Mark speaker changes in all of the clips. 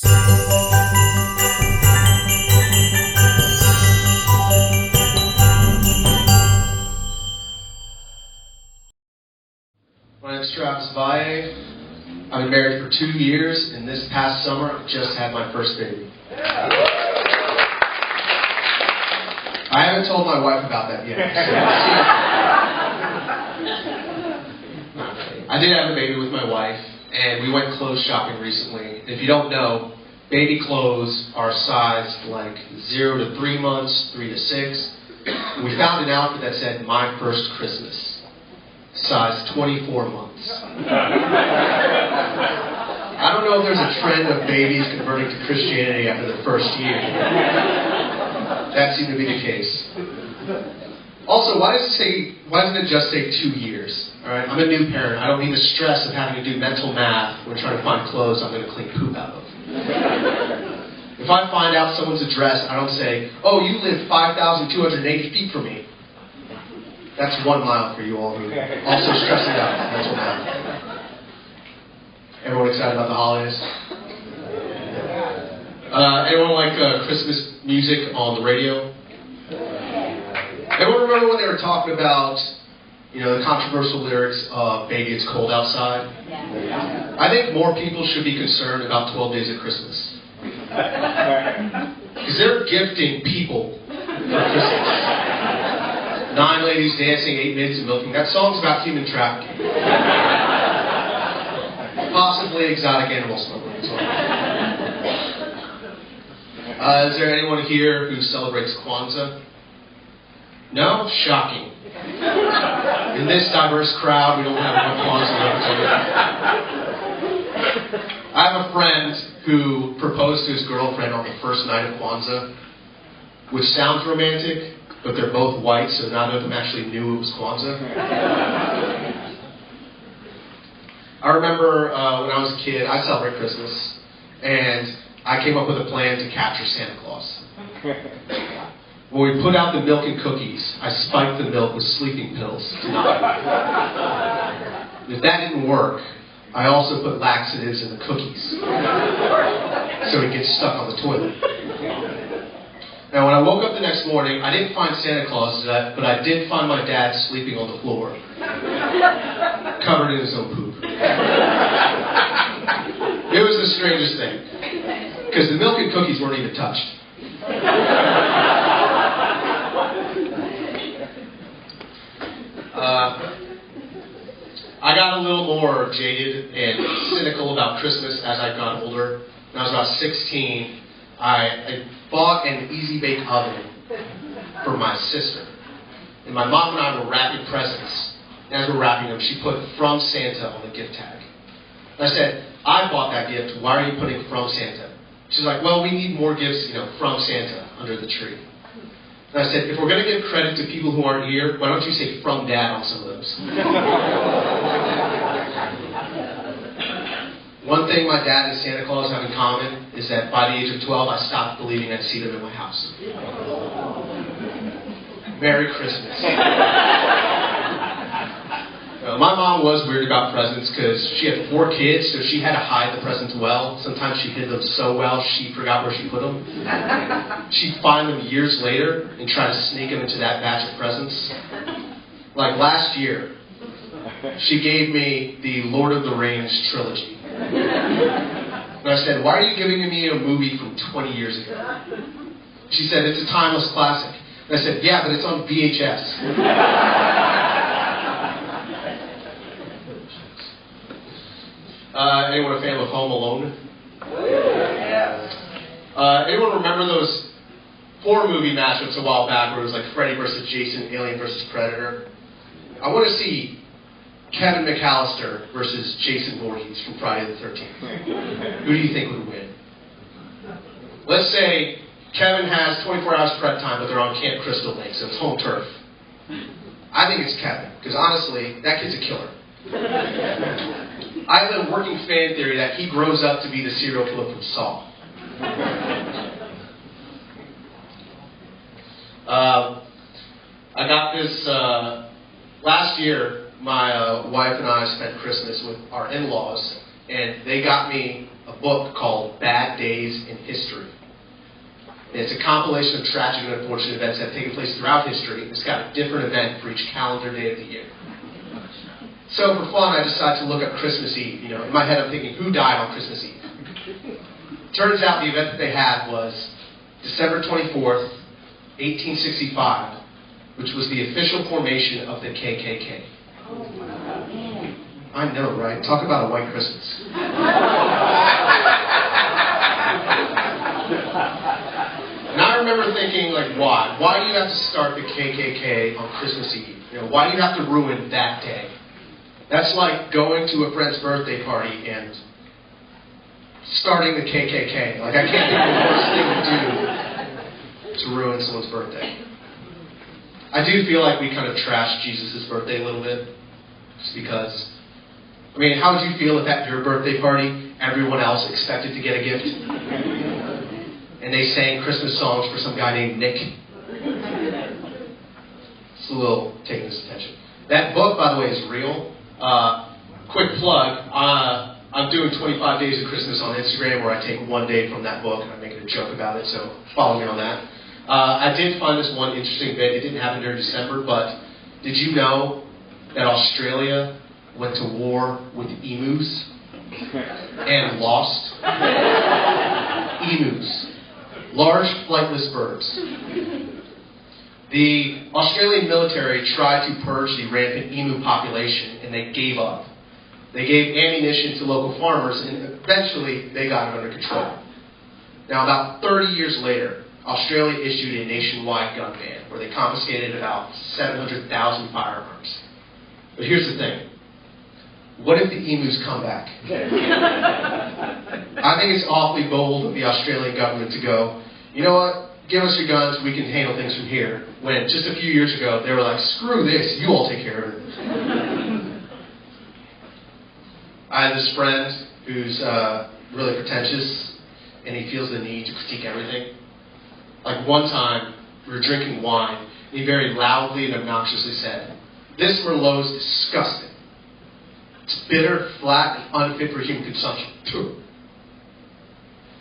Speaker 1: My name's Travis Valle. I've been married for 2 years, and this past summer, I just had my first baby. I haven't told my wife about that yet. I did have a baby with my wife, and we went clothes shopping recently. If you don't know, baby clothes are sized like 0 to 3 months, 3 to 6. We found an outfit that said, "My First Christmas." Size 24 months. I don't know if there's a trend of babies converting to Christianity after the first year. That seemed to be the case. Also, why doesn't it just say 2 years? All right, I'm a new parent. I don't need the stress of having to do mental math when trying to find clothes I'm going to clean poop out of. If I find out someone's address, I don't say, "Oh, you live 5,280 feet from me." That's 1 mile for you all who also stressing out mental math. Everyone excited about the holidays? Anyone like Christmas music on the radio? Everyone remember when they were talking about, the controversial lyrics of "Baby, It's Cold Outside"? I think more people should be concerned about 12 Days of Christmas. Because they're gifting people for Christmas. 9 ladies dancing, 8 maids milking. That song's about human trafficking. Possibly exotic animal smuggling. Is there anyone here who celebrates Kwanzaa? No? Shocking. In this diverse crowd, we don't have enough Kwanzaa representatives. I have a friend who proposed to his girlfriend on the first night of Kwanzaa, which sounds romantic, but they're both white, so none of them actually knew it was Kwanzaa. I remember when I was a kid, I celebrate Christmas, and I came up with a plan to capture Santa Claus. When we put out the milk and cookies, I spiked the milk with sleeping pills to knock him out. If that didn't work, I also put laxatives in the cookies, so he gets stuck on the toilet. Now, when I woke up the next morning, I didn't find Santa Claus, but I did find my dad sleeping on the floor, covered in his own poop. It was the strangest thing, because the milk and cookies weren't even touched. I got a little more jaded and cynical about Christmas as I got older. When I was about 16, I bought an Easy Bake Oven for my sister. And my mom and I were wrapping presents. And as we're wrapping them, she put "From Santa" on the gift tag. And I said, "I bought that gift. Why are you putting "From Santa"? She's like, "Well, we need more gifts, from Santa under the tree." And I said, "If we're going to give credit to people who aren't here, why don't you say "From Dad" on some of those?" One thing my dad and Santa Claus have in common is that by the age of 12, I stopped believing I'd see them in my house. Merry Christmas. My mom was weird about presents because she had 4 kids, so she had to hide the presents well. Sometimes she hid them so well, she forgot where she put them. She'd find them years later and try to sneak them into that batch of presents. Like last year, she gave me the Lord of the Rings trilogy. And I said, "Why are you giving me a movie from 20 years ago?" She said, "It's a timeless classic." And I said, "Yeah, but it's on VHS." Anyone a fan of Home Alone? Anyone remember those 4 movie matchups a while back where it was like Freddy versus Jason, Alien versus Predator? I want to see Kevin McAllister versus Jason Voorhees from Friday the 13th. Who do you think would win? Let's say Kevin has 24 hours prep time, but they're on Camp Crystal Lake, so it's home turf. I think it's Kevin, because honestly, that kid's a killer. I have a working fan theory that he grows up to be the serial killer from Saw. I got this last year. My wife and I spent Christmas with our in-laws, and they got me a book called Bad Days in History. And it's a compilation of tragic and unfortunate events that have taken place throughout history. It's got a different event for each calendar day of the year. So for fun, I decided to look up Christmas Eve. You know, in my head, I'm thinking, who died on Christmas Eve? Turns out the event that they had was December 24th, 1865, which was the official formation of the KKK. I know, right? Talk about a white Christmas. And I remember thinking, like, why? Why do you have to start the KKK on Christmas Eve? You know, why do you have to ruin that day? That's like going to a friend's birthday party and starting the KKK. Like, I can't think of the worst thing to do to ruin someone's birthday. I do feel like we kind of trashed Jesus' birthday a little bit. Just because, I mean, how would you feel if at your birthday party, everyone else expected to get a gift? And they sang Christmas songs for some guy named Nick? It's a little taking this attention. That book, by the way, is real. Quick plug. I'm doing 25 Days of Christmas on Instagram, where I take one day from that book and I'm making a joke about it, so follow me on that. I did find this one interesting bit. It didn't happen during December, but did you know that Australia went to war with emus and lost? Emus. Large flightless birds. The Australian military tried to purge the rampant emu population, and they gave up. They gave ammunition to local farmers, and eventually they got it under control. Now, about 30 years later, Australia issued a nationwide gun ban, where they confiscated about 700,000 firearms. But here's the thing. What if the emus come back? I think it's awfully bold of the Australian government to go, you know what, give us your guns, we can handle things from here. When just a few years ago, they were like, screw this, you all take care of it. I have this friend who's really pretentious, and he feels the need to critique everything. Like one time, we were drinking wine, and he very loudly and obnoxiously said, "This Merlot's disgusting. It's bitter, flat, and unfit for human consumption."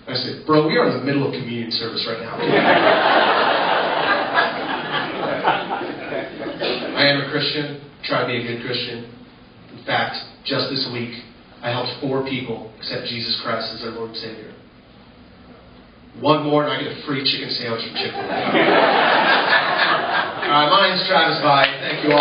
Speaker 1: And I said, "Bro, we are in the middle of communion service right now." I am a Christian, try to be a good Christian. In fact, just this week, I helped 4 people accept Jesus Christ as their Lord and Savior. One more and I get a free chicken sandwich from Chick-fil-A. All right, my name's Travis Bye. Thank you all.